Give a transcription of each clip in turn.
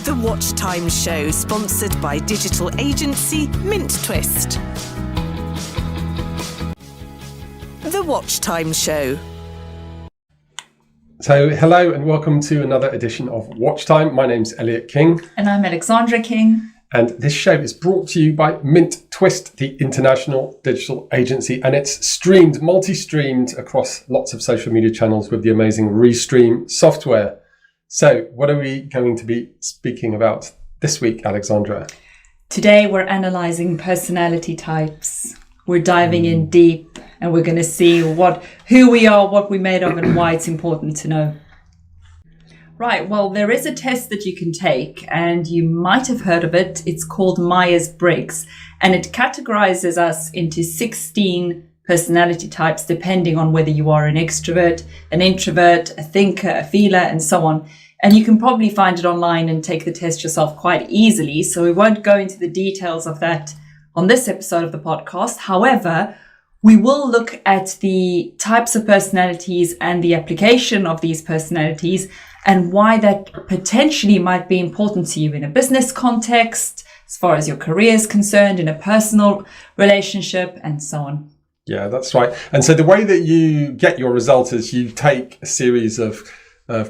The Watchtime Show, sponsored by digital agency Mint Twist. The Watchtime Show. So, hello and welcome to another edition of Watchtime. My name's Elliot King. And I'm Alexandra King. And this show is brought to you by Mint Twist, the international digital agency. And it's multi-streamed across lots of social media channels with the amazing Restream software. So what are we going to be speaking about this week, Alexandra? Today we're analysing personality types. We're diving in deep and we're going to see who we are, what we're made of and why it's important to know. Right, well, there is a test that you can take and you might have heard of it. It's called Myers-Briggs and it categorises us into 16 personality types depending on whether you are an extrovert, an introvert, a thinker, a feeler, and so on. And you can probably find it online and take the test yourself quite easily. So we won't go into the details of that on this episode of the podcast. However, we will look at the types of personalities and the application of these personalities and why that potentially might be important to you in a business context, as far as your career is concerned, in a personal relationship, and so on. Yeah, that's right. And so the way that you get your result is you take a series of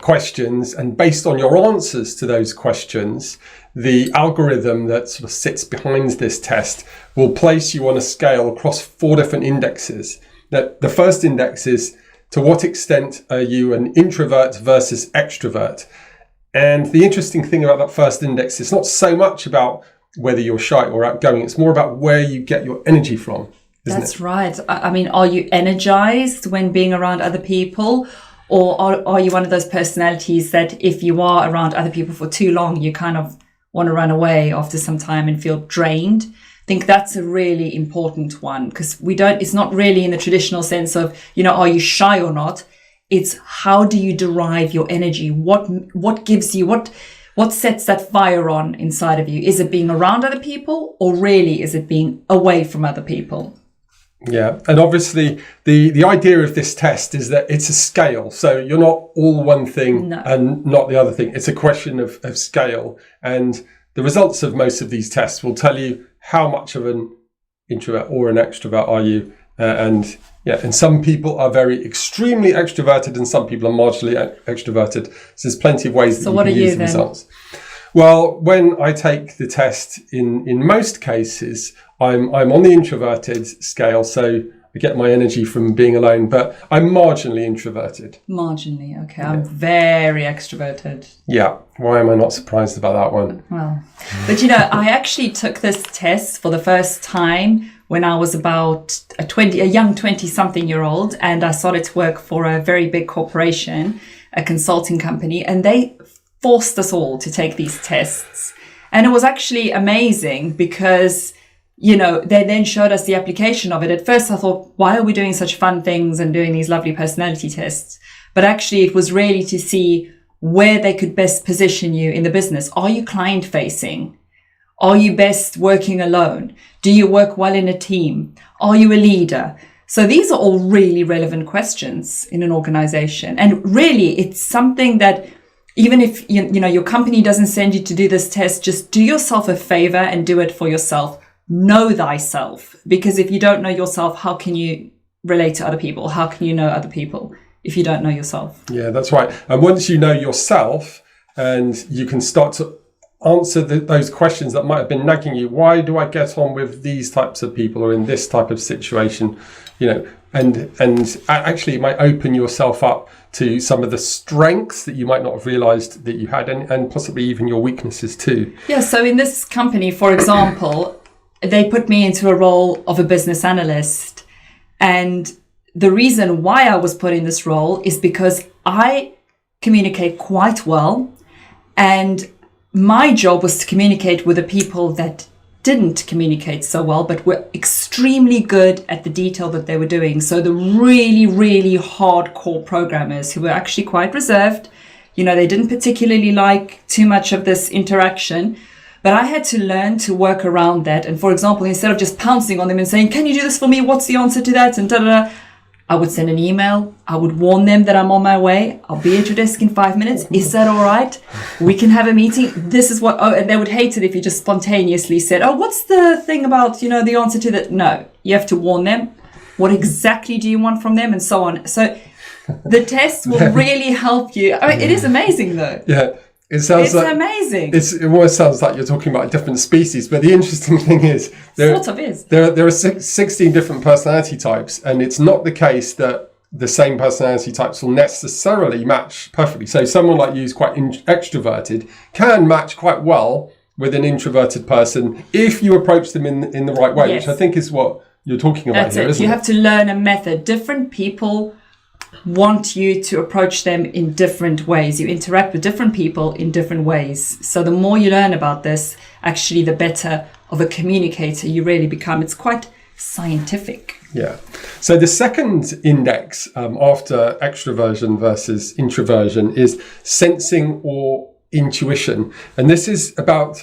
questions, and based on your answers to those questions, the algorithm that sort of sits behind this test will place you on a scale across 4 different indexes. Now, the first index is to what extent are you an introvert versus extrovert? And the interesting thing about that first index is not so much about whether you're shy or outgoing, it's more about where you get your energy from. That's right. I mean, are you energized when being around other people? Or are you one of those personalities that if you are around other people for too long, you kind of want to run away after some time and feel drained? I think that's a really important one because it's not really in the traditional sense of, are you shy or not? It's how do you derive your energy? What gives you, what sets that fire on inside of you? Is it being around other people or really is it being away from other people? Yeah, and obviously the idea of this test is that it's a scale. So you're not all one thing and not the other thing. It's a question of scale. And the results of most of these tests will tell you how much of an introvert or an extrovert are you. And some people are very extremely extroverted and some people are marginally extroverted. So there's plenty of ways that you can use the results. Well, when I take the test, in most cases, I'm on the introverted scale, so I get my energy from being alone, but I'm marginally introverted. Marginally, okay. Yeah. I'm very extroverted. Yeah. Why am I not surprised about that one? Well, but I actually took this test for the first time when I was about a young 20-something-year-old, and I started to work for a very big corporation, a consulting company, and they forced us all to take these tests. And it was actually amazing because, they then showed us the application of it. At first I thought, why are we doing such fun things and doing these lovely personality tests? But actually it was really to see where they could best position you in the business. Are you client facing? Are you best working alone? Do you work well in a team? Are you a leader? So these are all really relevant questions in an organization. And really it's something that even if your company doesn't send you to do this test, just do yourself a favor and do it for yourself. Know thyself, because if you don't know yourself, how can you relate to other people? How can you know other people if you don't know yourself? Yeah, that's right. And once you know yourself and you can start to answer those questions that might have been nagging you, why do I get on with these types of people or in this type of situation? And actually it might open yourself up to some of the strengths that you might not have realized that you had and possibly even your weaknesses too. Yeah, so in this company, for example, they put me into a role of a business analyst. And the reason why I was put in this role is because I communicate quite well. And my job was to communicate with the people that didn't communicate so well, but were extremely good at the detail that they were doing. So the really, really hardcore programmers who were actually quite reserved, they didn't particularly like too much of this interaction. But I had to learn to work around that. And for example, instead of just pouncing on them and saying, can you do this for me? What's the answer to that? And I would send an email. I would warn them that I'm on my way. I'll be at your desk in 5 minutes. Is that all right? We can have a meeting. This is what, and they would hate it if you just spontaneously said, oh, what's the thing about, the answer to that? No, you have to warn them. What exactly do you want from them? And so on. So the test will really help you. I mean, it is amazing though. Yeah. It's amazing. It almost sounds like you're talking about a different species, but the interesting thing is there are 16 different personality types, and it's not the case that the same personality types will necessarily match perfectly. So someone like you who's quite extroverted can match quite well with an introverted person if you approach them in the right way, which I think is what you're talking about. That's here, isn't it? You have to learn a method. Different people want you to approach them in different ways. You interact with different people in different ways. So the more you learn about this, actually, the better of a communicator you really become. It's quite scientific. Yeah. So the second index after extroversion versus introversion is sensing or intuition. And this is about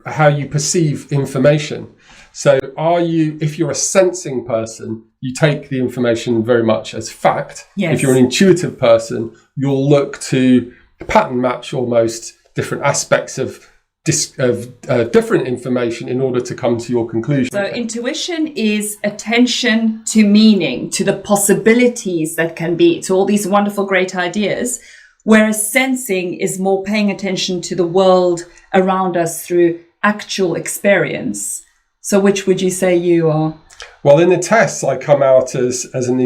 how you perceive information. So if you're a sensing person, you take the information very much as fact. Yes. If you're an intuitive person, you'll look to pattern match almost different aspects of different information in order to come to your conclusion. So intuition is attention to meaning, to the possibilities that can be, to all these wonderful, great ideas, whereas sensing is more paying attention to the world around us through actual experience. So which would you say you are? Well, in the tests, I come out as an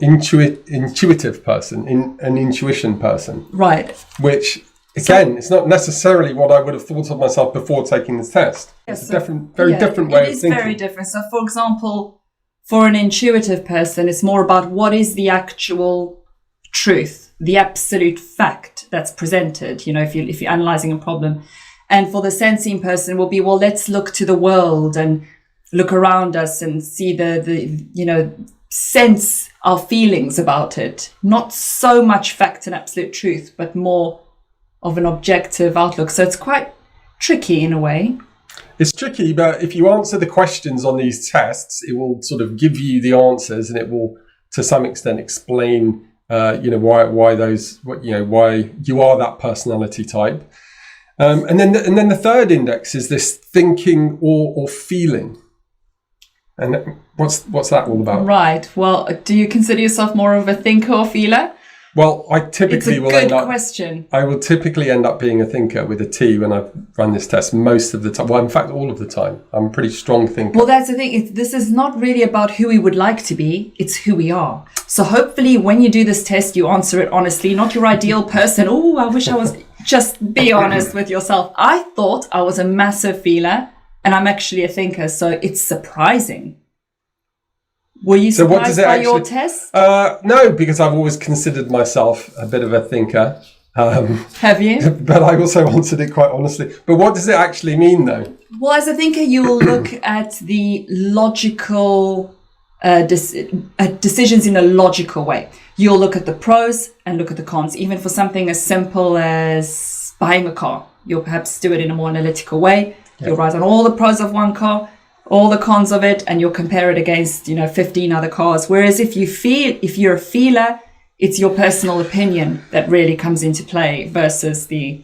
intuitive person, an intuition person. Right. Which, again, it's not necessarily what I would have thought of myself before taking this test. It's a very different way of thinking. It is very different. So, for example, for an intuitive person, it's more about what is the actual truth, the absolute fact that's presented, if you're analyzing a problem. And for the sensing person will be, well, let's look to the world and look around us and see the sense our feelings about it. Not so much fact and absolute truth, but more of an objective outlook. So it's quite tricky in a way. It's tricky, but if you answer the questions on these tests, it will sort of give you the answers, and it will, to some extent, explain, why you are that personality type. And then the third index is this thinking or feeling. And what's that all about? Right. Well, do you consider yourself more of a thinker or feeler? Well, I typically will end up... question. I will typically end up being a thinker with a T when I run this test most of the time. Well, in fact, all of the time. I'm a pretty strong thinker. Well, that's the thing. This is not really about who we would like to be. It's who we are. So hopefully when you do this test, you answer it honestly, not your ideal person. Oh, I wish I was... Just be honest with yourself. I thought I was a massive feeler, and I'm actually a thinker. So it's surprising. Were you surprised by your test? No, because I've always considered myself a bit of a thinker. Have you? But I also answered it quite honestly. But what does it actually mean, though? Well, as a thinker, you will look at the logical decisions in a logical way. You'll look at the pros and look at the cons. Even for something as simple as buying a car, you'll perhaps do it in a more analytical way. Yep. You'll write on all the pros of one car, all the cons of it, and you'll compare it against 15 other cars. Whereas if you're a feeler, it's your personal opinion that really comes into play versus the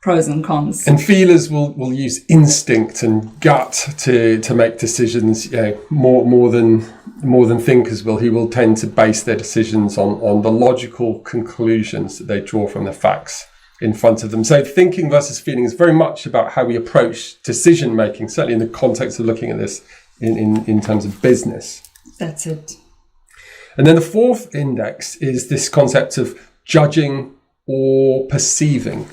pros and cons. And feelers will use instinct and gut to make decisions, more than thinkers will. He will tend to base their decisions on the logical conclusions that they draw from the facts in front of them. So thinking versus feeling is very much about how we approach decision making, certainly in the context of looking at this in terms of business. That's it. And then the fourth index is this concept of judging or perceiving.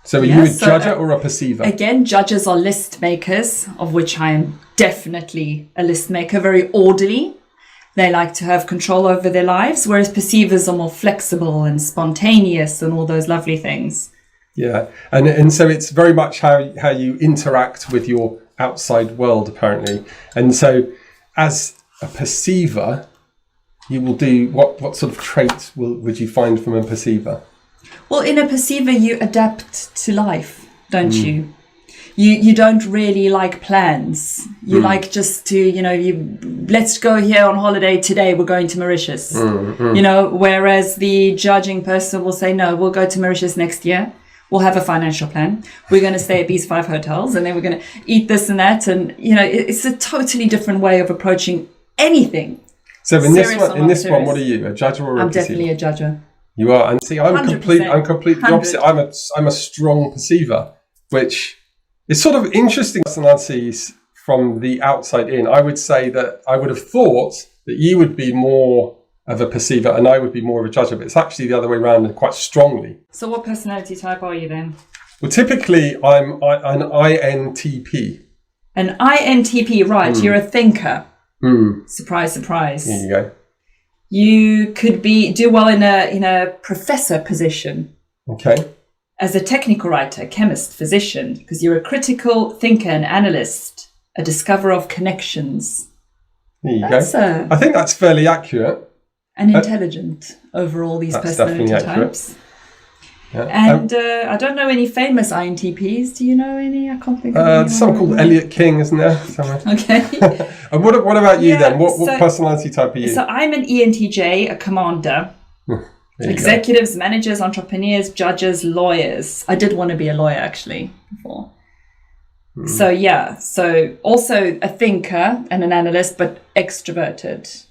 So are you a judger or a perceiver? Again, judges are list makers, of which I am definitely a list maker, very orderly. They like to have control over their lives, whereas perceivers are more flexible and spontaneous and all those lovely things. Yeah, and so it's very much how you interact with your outside world, apparently. And so as a perceiver, you will do, what sort of traits would you find from a perceiver? Well, in a perceiver, you adapt to life, don't you? You don't really like plans. You like just to, let's go here on holiday today. We're going to Mauritius, whereas the judging person will say, no, we'll go to Mauritius next year. We'll have a financial plan. We're going to stay at these 5 hotels and then we're going to eat this and that. And, it's a totally different way of approaching anything. So in this one, what are you, a judger or a perceiver? I'm definitely a judger. You are. And see, I'm 100%. completely the opposite. I'm a strong perceiver, which is sort of interesting personalities from the outside in. I would say that I would have thought that you would be more of a perceiver and I would be more of a judger, but it's actually the other way around and quite strongly. So what personality type are you then? Well, typically I'm an INTP. An INTP, right. You're a thinker. Surprise, surprise. There you go. You could do well in a professor position. Okay. As a technical writer, chemist, physician, because you're a critical thinker, an analyst, a discoverer of connections. There you go. I think that's fairly accurate. And intelligent over all these personality types. Yeah. And I don't know any famous INTPs. Do you know any? I can't think of any. There's someone called Elliot King, isn't there? Somewhere. Okay. And what about you then? What personality type are you? So I'm an ENTJ, a commander. Executives, managers, entrepreneurs, judges, lawyers. I did want to be a lawyer actually before. So also a thinker and an analyst, but extroverted.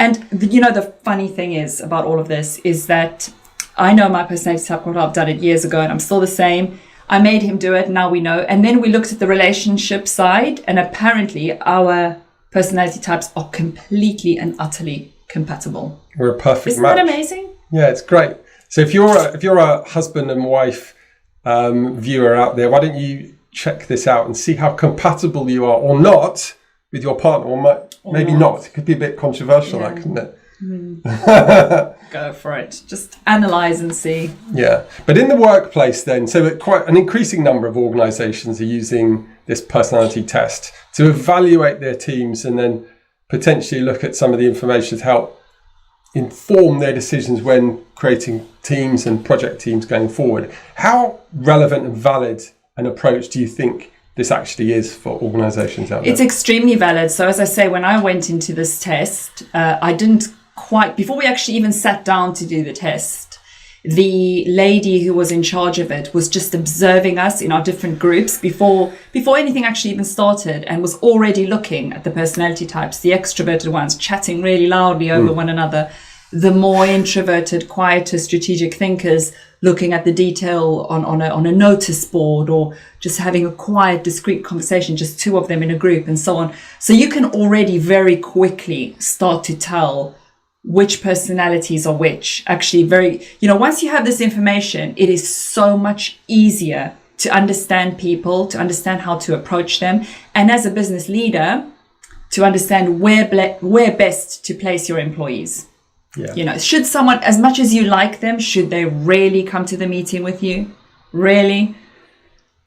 And the funny thing is about all of this is that I know my personality type. I've done it years ago and I'm still the same. I made him do it. Now we know. And then we looked at the relationship side and apparently our personality types are completely and utterly compatible. We're a perfect match. Isn't that amazing? Yeah, it's great. So if you're a husband and wife viewer out there, why don't you check this out and see how compatible you are or not with your partner, or maybe not. It could be a bit controversial, that, couldn't it? Go for it. Just analyze and see. Yeah. But in the workplace then, so quite an increasing number of organizations are using this personality test to evaluate their teams and then potentially look at some of the information to help inform their decisions when creating teams and project teams going forward. How relevant and valid an approach do you think this actually is for organizations out there? It's extremely valid. So as I say, when I went into this test, I didn't quite, before we actually even sat down to do the test, the lady who was in charge of it was just observing us in our different groups before anything actually even started, and was already looking at the personality types, the extroverted ones chatting really loudly over one another, the more introverted, quieter, strategic thinkers looking at the detail on a notice board, or just having a quiet, discreet conversation, just 2 of them in a group and so on. So you can already very quickly start to tell which personalities are which. Actually, once you have this information, it is so much easier to understand people, to understand how to approach them, and as a business leader, to understand where best to place your employees. Yeah. Should someone, as much as you like them, should they really come to the meeting with you? Really?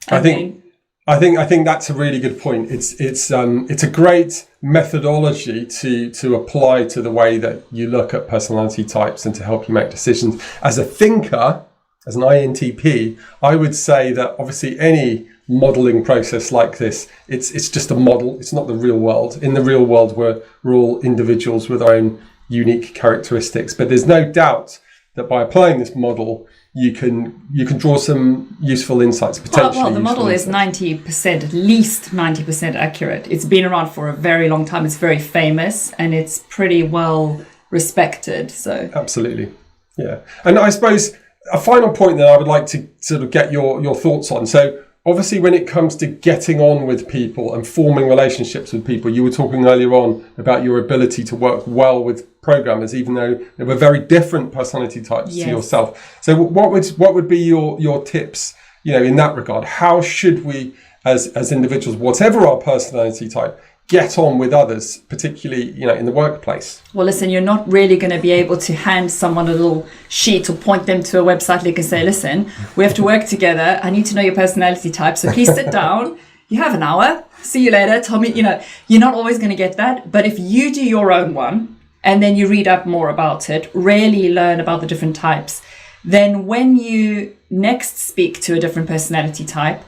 I think that's a really good point. It's a great methodology to apply to the way that you look at personality types and to help you make decisions. As a thinker, as an INTP, I would say that obviously any modeling process like this, it's just a model. It's not the real world. In the real world, we're all individuals with our own unique characteristics, but there's no doubt that by applying this model, you can draw some useful insights. Potentially, well, the model is 90%, at least 90% accurate. It's been around for a very long time. It's very famous and it's pretty well respected. So absolutely, yeah. And I suppose a final point that I would like to sort of get your thoughts on. So obviously, when it comes to getting on with people and forming relationships with people, you were talking earlier on about your ability to work well with programmers, even though they were very different personality types to yourself. So what would be your tips, in that regard? How should we, as individuals, whatever our personality type, get on with others, particularly, in the workplace? Well, listen, you're not really going to be able to hand someone a little sheet or point them to a website link and say, listen, we have to work together. I need to know your personality type. So please sit down. You have an hour. See you later. Tell me, you're not always going to get that. But if you do your own one and then you read up more about it, really learn about the different types, then when you next speak to a different personality type,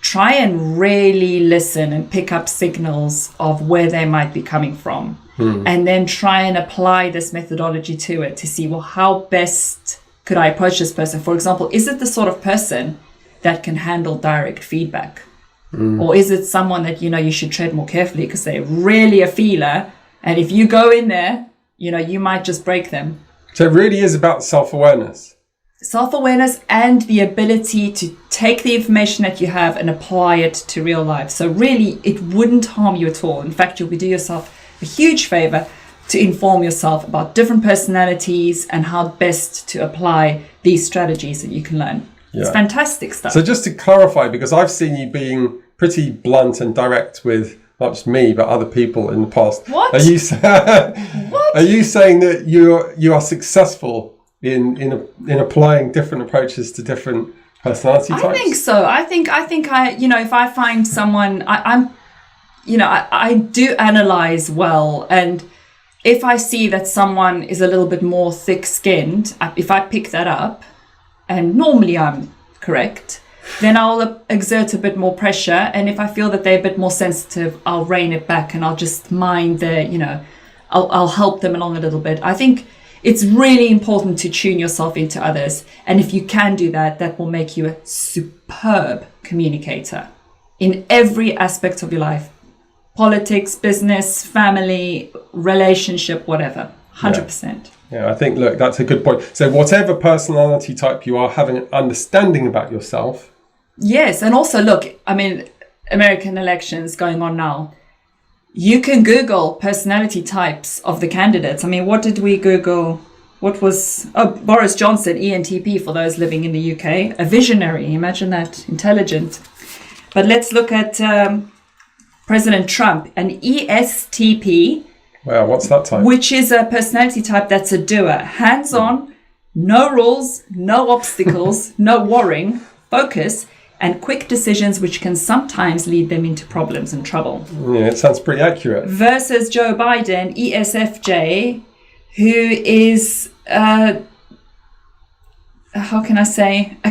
try and really listen and pick up signals of where they might be coming from. And then try and apply this methodology to it to see, well, how best could I approach this person? For example, is it the sort of person that can handle direct feedback? Or is it someone that, you should tread more carefully because they're really a feeler? And if you go in there, you might just break them. So it really is about self-awareness. Self-awareness and the ability to take the information that you have and apply it to real life. So really, it wouldn't harm you at all. In fact, you'll be doing yourself a huge favor to inform yourself about different personalities and how best to apply these strategies that you can learn. Yeah. It's fantastic stuff. So just to clarify, because I've seen you being pretty blunt and direct with not just me, but other people in the past. What? Are you saying that you are successful in applying different approaches to different personality types? I think so. I think if I find someone, I do analyze well, and if I see that someone is a little bit more thick-skinned, if I pick that up, and normally I'm correct, then I'll exert a bit more pressure. And if I feel that they're a bit more sensitive, I'll rein it back and I'll just mind their, I'll help them along a little bit. I think it's really important to tune yourself into others. And if you can do that, that will make you a superb communicator in every aspect of your life. Politics, business, family, relationship, whatever. 100%. Yeah, I think, look, that's a good point. So whatever personality type you are, having an understanding about yourself. Yes, and also, look, American elections going on now. You can Google personality types of the candidates. What did we Google? What was... Boris Johnson, ENTP, for those living in the UK. A visionary, imagine that, intelligent. But let's look at President Trump, an ESTP. Wow, what's that type? Which is a personality type that's a doer. Hands-on, no rules, no obstacles, no worrying, focus, and quick decisions, which can sometimes lead them into problems and trouble. Yeah, it sounds pretty accurate. Versus Joe Biden, ESFJ, who is, a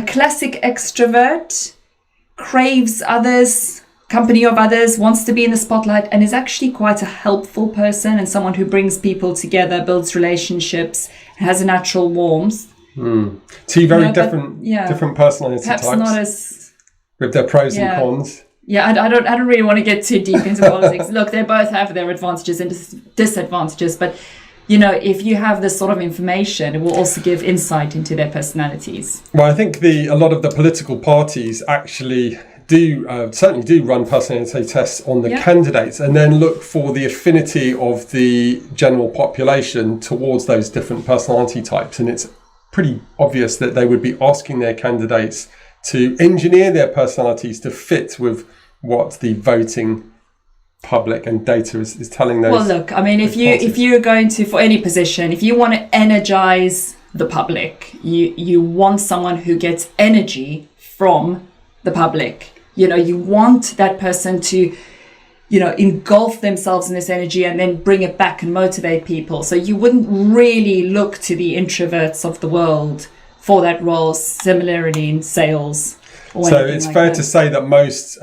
classic extrovert, craves others, company of others, wants to be in the spotlight, and is actually quite a helpful person and someone who brings people together, builds relationships, has a natural warmth. Two very different personality perhaps types. Not as with their pros and cons. Yeah, I don't really want to get too deep into politics. Look, they both have their advantages and disadvantages, but if you have this sort of information, it will also give insight into their personalities. Well, I think a lot of the political parties actually certainly do run personality tests on the candidates and then look for the affinity of the general population towards those different personality types. And it's pretty obvious that they would be asking their candidates to engineer their personalities to fit with what the voting public and data is telling those. Well, look, if you're going to, for any position, if you want to energize the public, you want someone who gets energy from the public. You want that person to, engulf themselves in this energy and then bring it back and motivate people. So you wouldn't really look to the introverts of the world for that role, similarly in sales. So it's fair to say that most,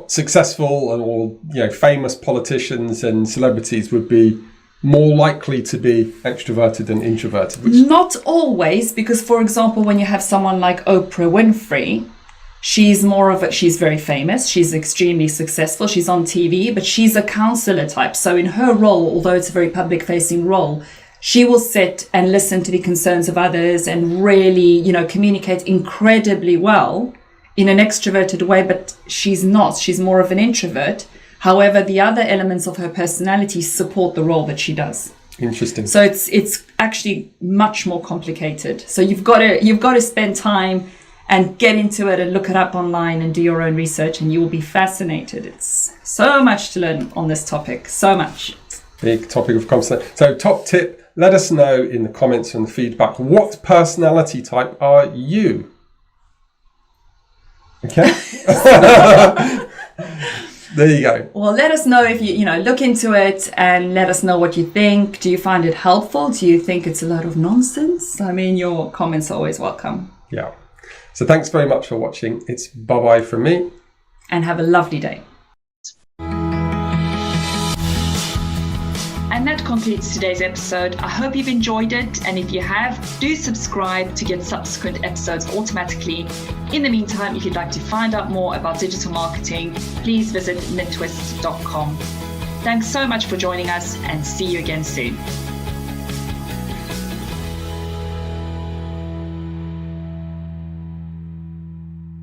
successful or famous politicians and celebrities would be more likely to be extroverted than introverted. Not always, because, for example, when you have someone like Oprah Winfrey, she's very famous, she's extremely successful, she's on TV, but she's a counselor type. So in her role, although it's a very public-facing role, she will sit and listen to the concerns of others and really, communicate incredibly well in an extroverted way, but she's not. She's more of an introvert. However, the other elements of her personality support the role that she does. Interesting. So it's actually much more complicated. So you've got to spend time and get into it and look it up online and do your own research, and you will be fascinated. It's so much to learn on this topic. So much. Big topic of conversation. So top tip, let us know in the comments and the feedback, what personality type are you? Okay. There you go. Well, let us know if you look into it and let us know what you think. Do you find it helpful? Do you think it's a lot of nonsense? Your comments are always welcome. Yeah. So thanks very much for watching. It's bye-bye from me. And have a lovely day. And that concludes today's episode. I hope you've enjoyed it. And if you have, do subscribe to get subsequent episodes automatically. In the meantime, if you'd like to find out more about digital marketing, please visit knitwist.com. Thanks so much for joining us, and see you again soon.